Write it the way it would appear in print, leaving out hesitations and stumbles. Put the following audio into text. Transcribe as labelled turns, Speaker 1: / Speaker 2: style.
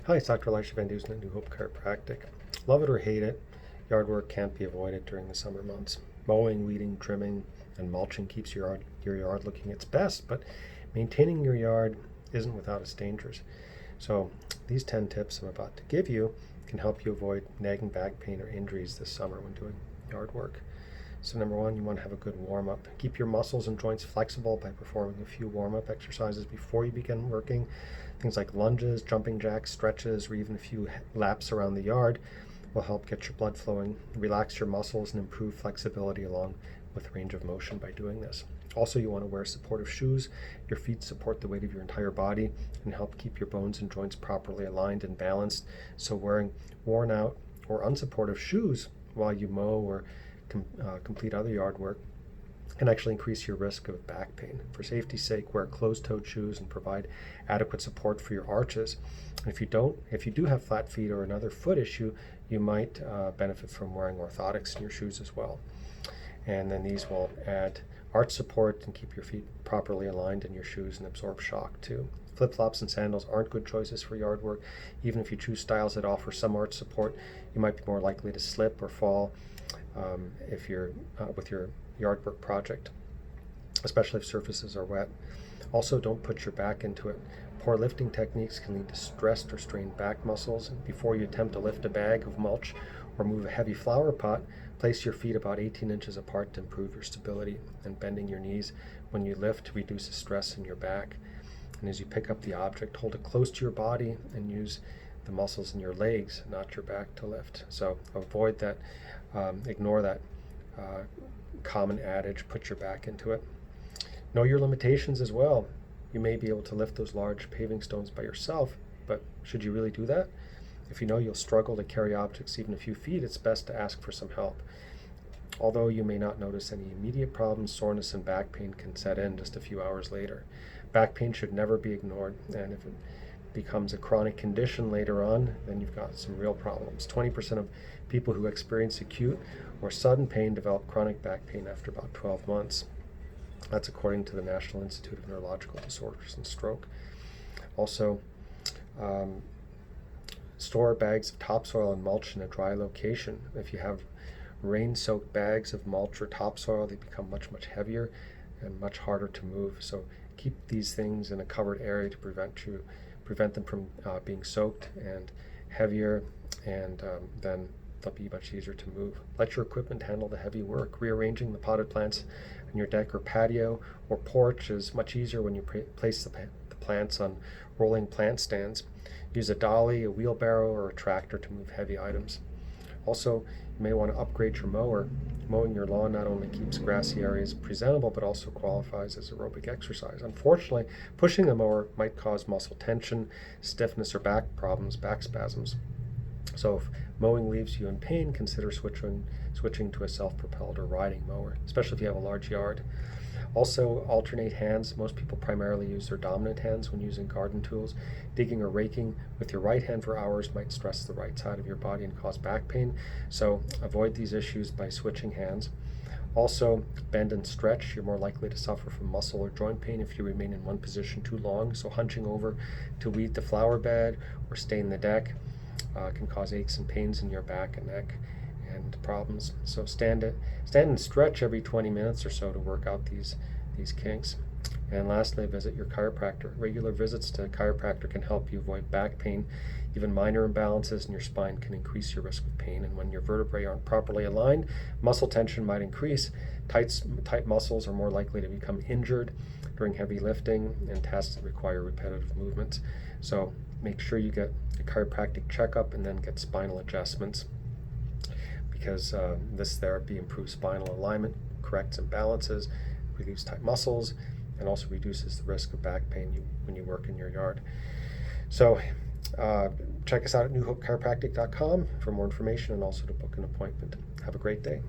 Speaker 1: Hi, it's Dr. Elisha Van Dusen at New Hope Chiropractic. Love it or hate it, yard work can't be avoided during the summer months. Mowing, weeding, trimming, and mulching keeps your yard looking its best, but maintaining your yard isn't without its dangers. So these 10 tips I'm about to give you can help you avoid nagging back pain or injuries this summer when doing yard work. So number one, you want to have a good warm-up. Keep your muscles and joints flexible by performing a few warm-up exercises before you begin working. Things like lunges, jumping jacks, stretches, or even a few laps around the yard will help get your blood flowing, relax your muscles, and improve flexibility along with range of motion by doing this. Also, you want to wear supportive shoes. Your feet support the weight of your entire body and help keep your bones and joints properly aligned and balanced. So wearing worn out or unsupportive shoes while you mow or complete other yard work can actually increase your risk of back pain. For safety's sake, wear closed-toed shoes and provide adequate support for your arches. And if you do have flat feet or another foot issue, you might benefit from wearing orthotics in your shoes as well. And then these will add arch support and keep your feet properly aligned in your shoes and absorb shock too. Flip-flops and sandals aren't good choices for yard work. Even if you choose styles that offer some arch support, you might be more likely to slip or fall if you're with your yard work project, especially if surfaces are wet. Also, don't put your back into it. Poor lifting techniques can lead to stressed or strained back muscles. Before you attempt to lift a bag of mulch or move a heavy flower pot, place your feet about 18 inches apart to improve your stability, and bending your knees when you lift reduces stress in your back. And as you pick up the object, hold it close to your body and use the muscles in your legs, not your back, to lift. So avoid that, ignore that common adage, put your back into it. Know your limitations as well. You may be able to lift those large paving stones by yourself, but should you really do that? If you know you'll struggle to carry objects even a few feet, it's best to ask for some help. Although you may not notice any immediate problems, soreness and back pain can set in just a few hours later. Back pain should never be ignored, and if it becomes a chronic condition later on, then you've got some real problems. 20% of people who experience acute or sudden pain develop chronic back pain after about 12 months. That's according to the National Institute of Neurological Disorders and Stroke. Also, store bags of topsoil and mulch in a dry location. If you have rain-soaked bags of mulch or topsoil, they become much heavier and much harder to move. So keep these things in a covered area to prevent them from being soaked and heavier, and then they'll be much easier to move. Let your equipment handle the heavy work. Rearranging the potted plants on your deck or patio or porch is much easier when you place the plants on rolling plant stands. Use a dolly, a wheelbarrow, or a tractor to move heavy items. Also, you may want to upgrade your mower. Mowing your lawn not only keeps grassy areas presentable, but also qualifies as aerobic exercise. Unfortunately, pushing the mower might cause muscle tension, stiffness, or back problems, back spasms. So if mowing leaves you in pain, consider switching to a self-propelled or riding mower, especially if you have a large yard. Also, alternate hands. Most people primarily use their dominant hands when using garden tools. Digging or raking with your right hand for hours might stress the right side of your body and cause back pain. So avoid these issues by switching hands. Also, bend and stretch. You're more likely to suffer from muscle or joint pain if you remain in one position too long. So hunching over to weed the flower bed or stain the deck can cause aches and pains in your back and neck and problems. So stand and stretch every 20 minutes or so to work out these kinks. And lastly, visit your chiropractor. Regular visits to a chiropractor can help you avoid back pain. Even minor imbalances in your spine can increase your risk of pain. And when your vertebrae aren't properly aligned, muscle tension might increase. Tight muscles are more likely to become injured during heavy lifting and tasks that require repetitive movements. So make sure you get a chiropractic checkup and then get spinal adjustments, because this therapy improves spinal alignment, corrects imbalances, relieves tight muscles, and also reduces the risk of back pain when you work in your yard. So check us out at newhopechiropractic.com for more information and also to book an appointment. Have a great day.